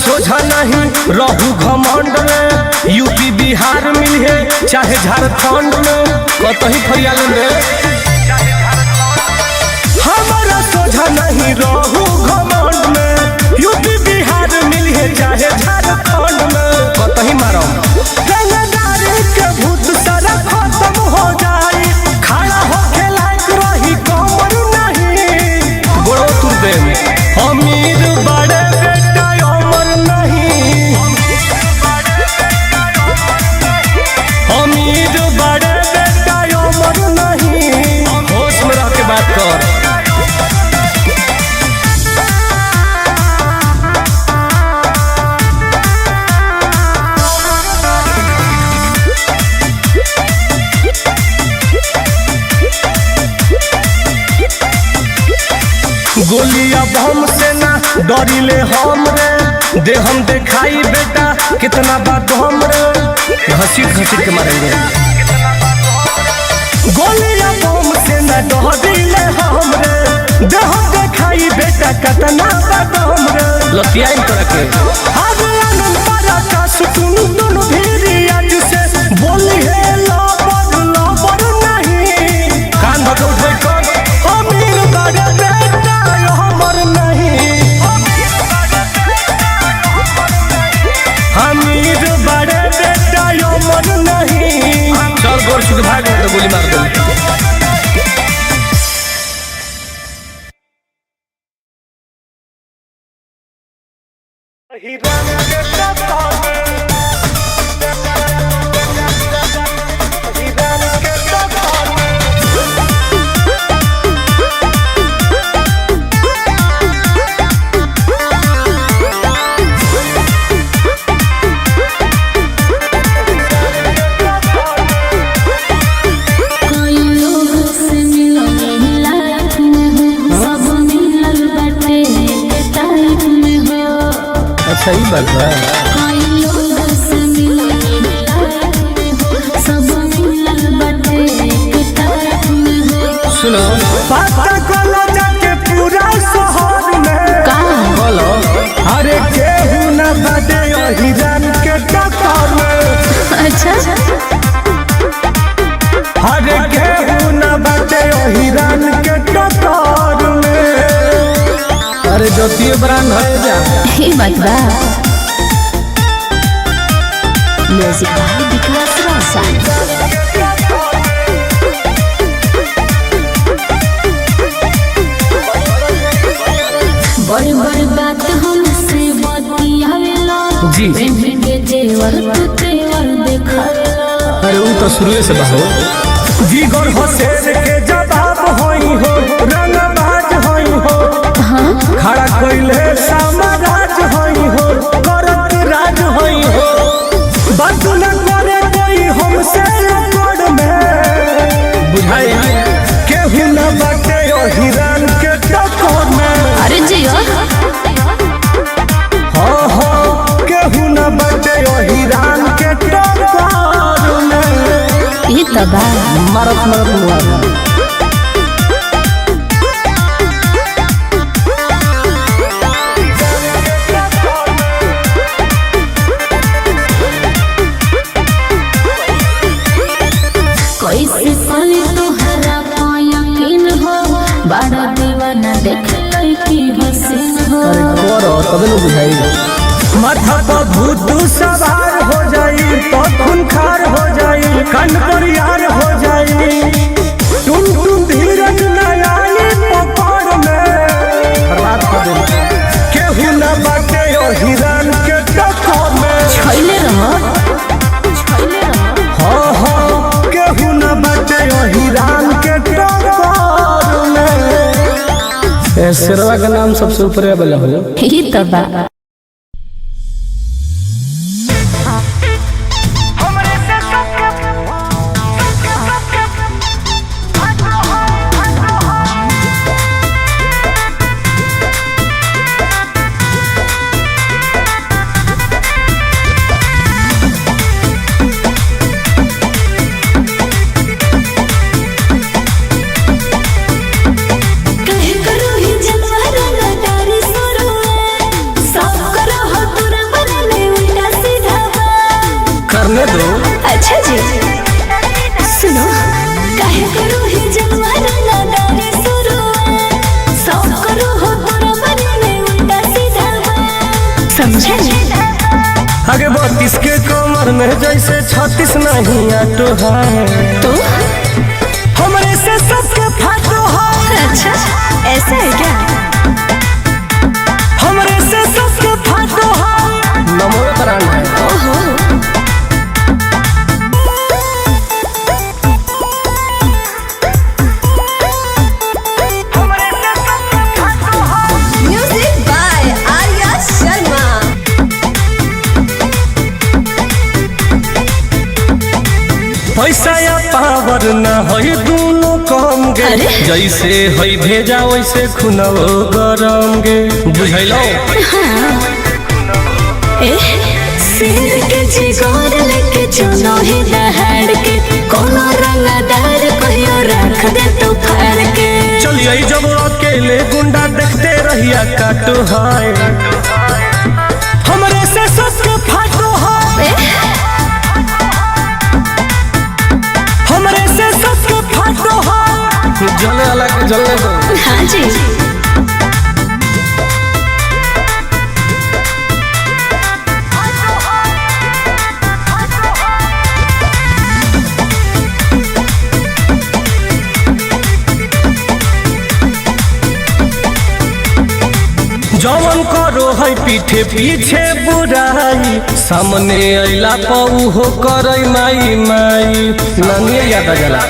सोझा नहीं रहू घमंड में। यूपी बिहार मिले चाहे झारखंड में कतही फरियालन रे। हमारा सोझा नहीं रहू घमंड में। यूपी बिहार मिले चाहे झारखंड में कतही मारो। रंगदारी के भूत सारा खत्म हो जाई। खड़ा होके लायक रही कमर नहीं गोड़ो तुर दे। अमीर बड़े बेटा अमर नहीं। अमीर बड़े बेटा अमर नहीं। होश में रह के बात कर। गोलिया बम से ना डरिले हम रे। दे हम देखाई बेटा कितना बात हम रे। घसीट घसीट के मारेंगे। गोलिया बम से ना डरिले हम रे। दे हम देखाई बेटा कितना बात हम रे। लतिया इन तरह के आज आनंद पारा का सुकून दोनों भी आज से बोली है लबर नहीं। कान भर उठे कर। अमीर बड़े बेटा अमर नहीं। अमीर बड़े बेटा अमर नहीं। चल गोर छुट भाग तो गोली मार दो। अच्छा ही बात है। सुनो पता कलो जाके पूरा शहर में बोलो। अरे केहू न बाटे हिरन के टक्कर में। अच्छा अरे केहू न बाटे हिरन के टक्कर में। अरे ज्योतिए ब्रांड है जा ही बात बा। म्यूजिक बाय विकास रोशन। बड़ी बड़ी बात हमसे बतियावेला जी। पेंट के जेवर तू तेवर देखावेला। अरे वो तो शुरू से बाहो। जीगर हो शेर के जवाब होई हो। रंगबाज होई हो। खड़ा कोइले सामराज होई हो। करत राज होई हो। बात न करे कोई हमसे लड़ में। बुझाई केहू न बाटे हिरन के टक्कर में। अरे जियो हाँ हाँ केहू न बाटे हिरन के टक्कर में। ये तो बा मारत मारत मुआ। कैसे पाली तोहरा यकीन हो। बड़ा दीवाना देख लड़की हसीन हो। अरे करो तब न बुझाई। माथा पर भूत सवार हो जाई तो खूनखार हो जाई। कान पर यार हो जाई। तुम धीरज न आई पकड़ में। बर्बाद कर दे। केहू न बाटे हिरन के टक्कर में। छैले रहो छैले रहो। हाँ हाँ केहू न बाटे हिरन के टक्कर में। शेरवा का नाम सबसे ऊपर वाला हो। ये तो बा कहे करो ही जनवर न तारी सुरो। आगे 32 के कमर में जैसे 36 नहीं आटो है तो हमरे से सबके फाटो है। अच्छा ऐसा है क्या? हमरे से सबके फाटो है। नमो प्राण है। ओहो म्यूजिक बाय आर्या शर्मा। पैसा या पावर न है दोनों कम गे। अरे? जैसे है भेजा वैसे खुनवो गरम गे। बुझैलो सिर के जिगोर लेके चुनो ही दहाड़ के कोनो रंगदार कहियो रख दे तो फाड़ के। चलिए जब अकेले गुंडा देखते रहिया काटो है। हमरे से सबके फाटो है। हमरे से सबके फाटो है। जले वाला के जलने दो। हाँ जी जवन करो है पीठे पीछे बुराई सामने अइला पऊ हो करई माई माई। नानिए याद आ जाला।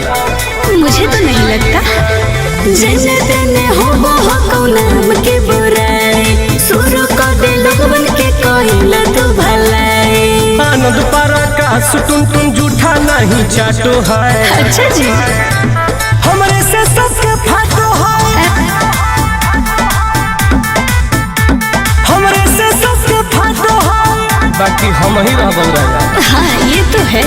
मुझे तो नहीं लगता जैसे तेने हो नाम के बुराई शुरू कर दे लोगन के कहिला तो भलाई। आनंद पारा का सुटुन तुम जूठा नहीं चाटो है। अच्छा जी हमरे से सबके फाटो है। हमरे से सबके फाटो है। बाकी हम ही रहबो राजा। हाँ ये तो है।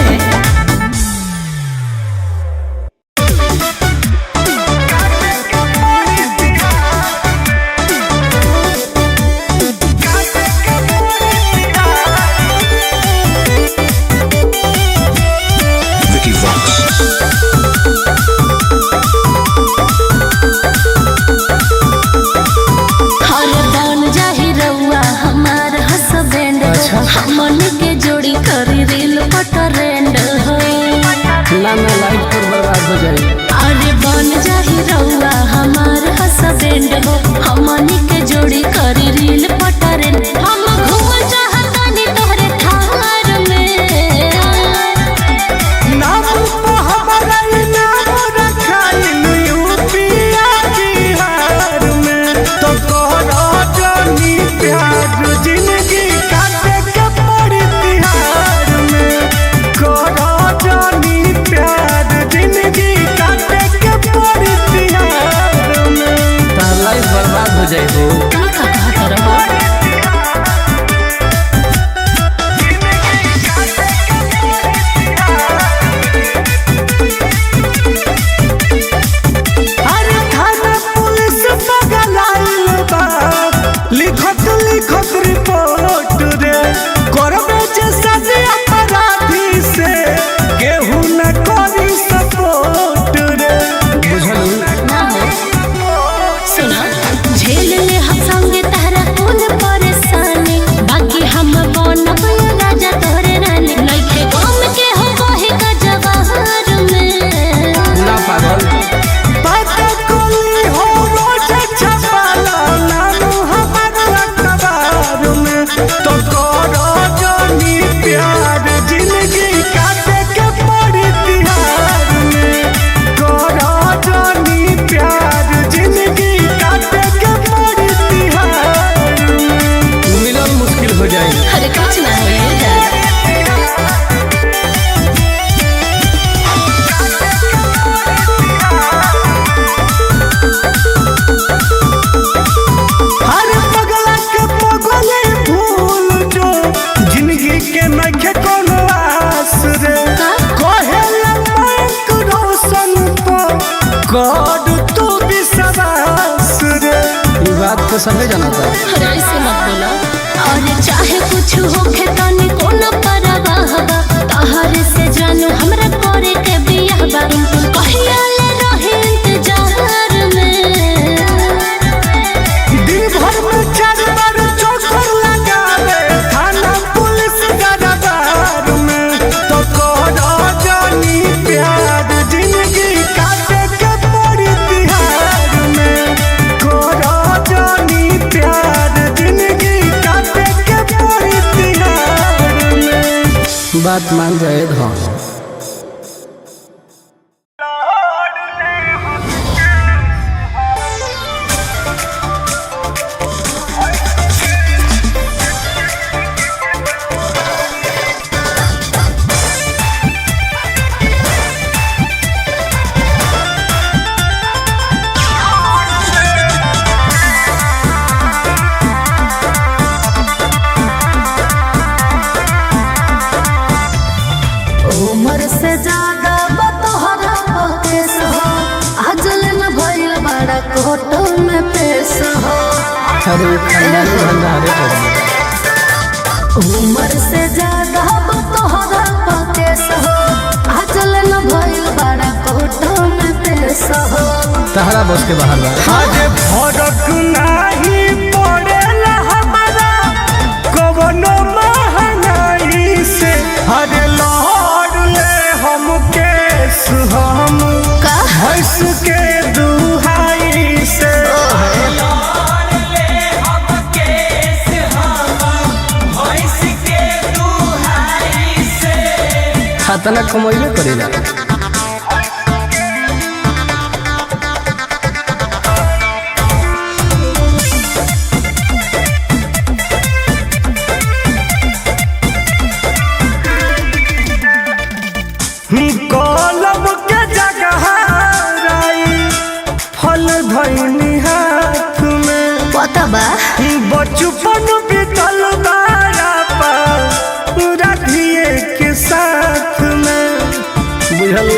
हमन के जोड़ी करी रील पटरेंड हो ना लाइफ पर बर्बाद हो जाए। अरे बन जाही रउआ हमार हसबैंड हो हमन के जोड़ी करी रील पटरेंड। हम घूम चाहतानी तोहरे थार में नाम तो हमारा नाम रखाइल यूपीया बिहार में। तो करो जानी प्यार जिंदगी काटे के पड़ी तिहार में। करो जानी प्यार जिंदगी काटे के पड़ी तिहार में। तार लाइफ बर्बाद हो जाए हो। का कहा रहो अरे थाना पुलिस पगलाइल बा लिखत लिखत रिपोर्ट रे। करबे जे सजे अपराधी से केहू न करी सपोर्ट रे। बुझलू ना हो सुना झेल ले हम संगे तहरा कौन परेशानी बाकी हम बनब राजा तोहरे रानी लइके गम के हो कहे का जवाहर में। ना पागल बात कोली हो रोज छपाला नाम हमारा अखबार में। तो करो जानी प्यार जिंदगी काटे के पड़ी तिहार में। करो जानी प्यार जिंदगी काटे के पड़ी तिहार में। मिलन मुश्किल हो जाए। अरे कुछ ना हो ये जा हर पगला के पगले भूल जो जिंदगी के नखे कोनो आस रे। कहेला बैंक रोशन पर कर तू विश्वास रे। ये बात तो सभी जाना था। अरे ऐसे मत बोला और चाहे कुछ होखे तनी कोनो परवाह बा तहरे से जानू हमरा करे के बियाह बा तुम कहिया ले रहे इंतजार में। दिन भर में 4 बार चौकर लगावे थाना पुलिस का बात मान जाए धन। उम्र से ज्यादा बतोहरा केस हो आजल न भइल बड़ा कोर्ट में पेश हो। अरे खानदानी भंडारे उम्र से ज्यादा बतोहरा केस हो आजल न भइल बड़ा कोर्ट में पेश हो। तहरा बस के बाहर बा। आज फरक नहीं पड़ेला हमारा कवनो महंगाई से। हरे हम केस हम भैंस के दुहाई से। खतना कमैले करेला। कलम के जगह फल धैनी हाथ में पता बा बचपन बीतल राधिए के साथ में बुझल।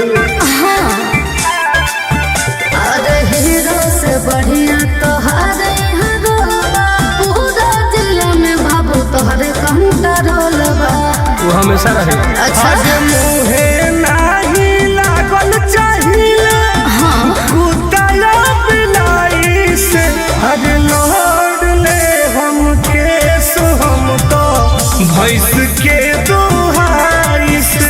अरे हीरो से बढ़िया तोहरे पूरा जिला में बाबू तोहरे कंट्रोल बा। वो हमेशा रहे। अच्छा मुहे नहीं लागल चाहिए कुत्ता बिलाई से। हर लौट ले हम केस हम तो भैंस के दुहाई से।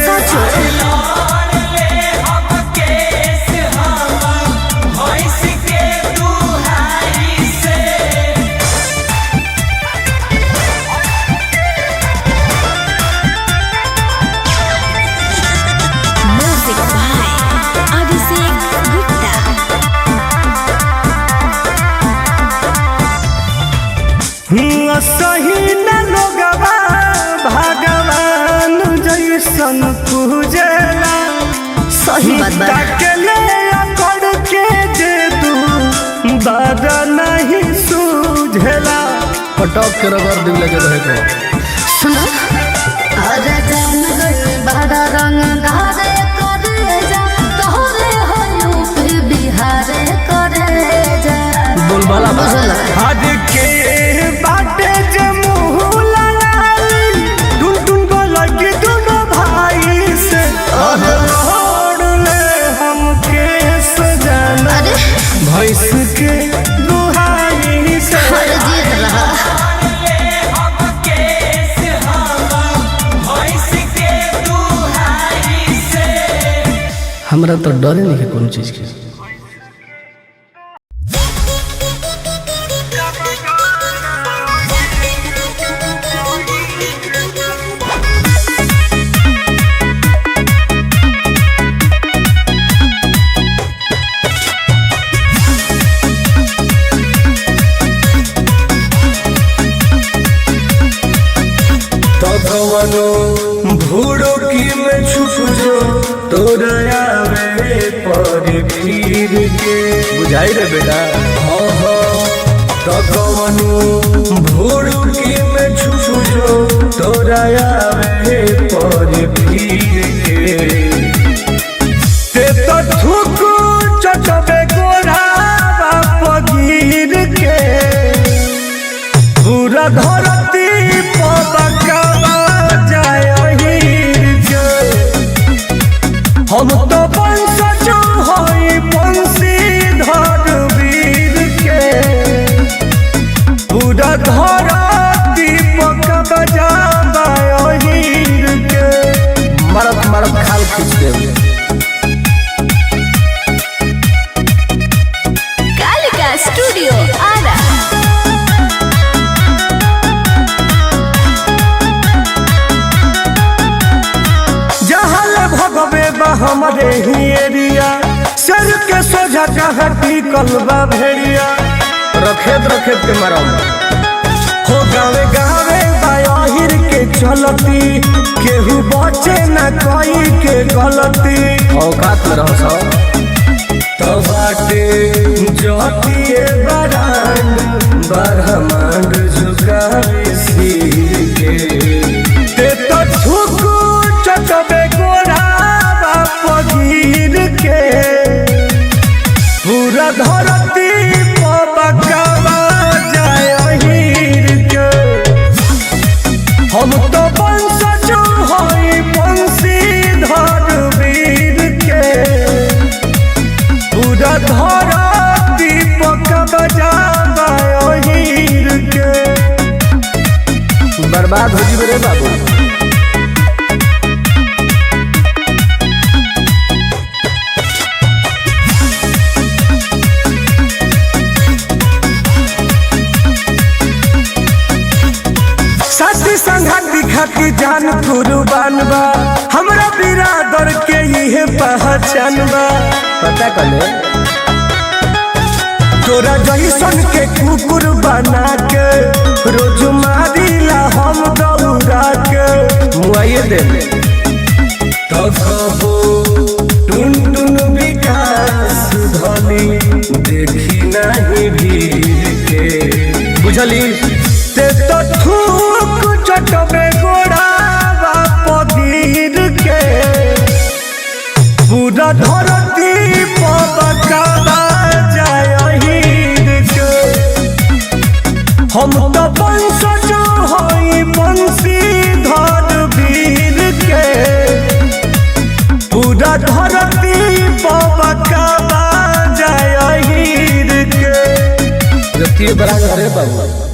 Music by Abhishek Gupta. सही न लोगवा भगवान जैसन पूजेला। सही बात बा। तकले अकड़ के दे तू बादा नहीं सूझेला। पटक के रगड़ दिल लगे रहे तो सुनो अरे जान गई बड़ा रंग धारे करे जा तोहरे हो यूपी बिहार करे जा। बोलबाला आज के बाटे जे मुँह लड़ाई टुन टुन बोलगी दोनों भाई से। लौट ले हम केस जाना अरे भैंस के दुहाई से। अरे जीत रहा हमरा तो डरे नहीं है कोनो चीज के। भूड़ो की में छुप जो तोरा आवे पर फिर के बुझाई रे बेटा। हाँ हाँ तो कवनो भूड़ो की में छुप जो तोरा आवे पर फिर के। ते तो थूक चटबे गोरा बाप गिर के पूरा धरती पबका हम तो वंशज हई बंशीधर वीर के। पूरा धरती पका बजाबा हीर के। मरत मरत खाल खींच दे। हमारे ही एरिया सर के सोझा कहाँ टिकल बा भेड़िया रखेत रखेत के मरम हो गावे गावे बाहिर के चलती केहू बचे न कोई के गलती औकात में रहो सब तो बाटे जोतिए बरांड बरहमांड झुकावे सिर के ते तो झुकू चटबे गोरा बाप गिर के पूरा धरती पबकावा जाय हीर के हम तो वंशज हई बंशीधर वीर के पूरा धरती पबकावा जाय हीर के बर्बाद हो जी रे बाबू साथी संघाती खाती जान कुर्बान बा हमरा बिरादर के ये पहचान बा पता कले तोरा जैसन के कुकुर बना के रोज मारिला हम दौड़ा के मुआइए दे तो कहो टुन टुन विकास धनी देखी नहीं भीड़ के बुझली ते तो थूक चटबे गोड़ा बाप गिर के पूरा धरती पबकावा जाय हीर के हम तो वंशज हई बंशीधर वीर के पूरा धरती पबकावा जाय हीर के जतिए बड़ा रे बाबू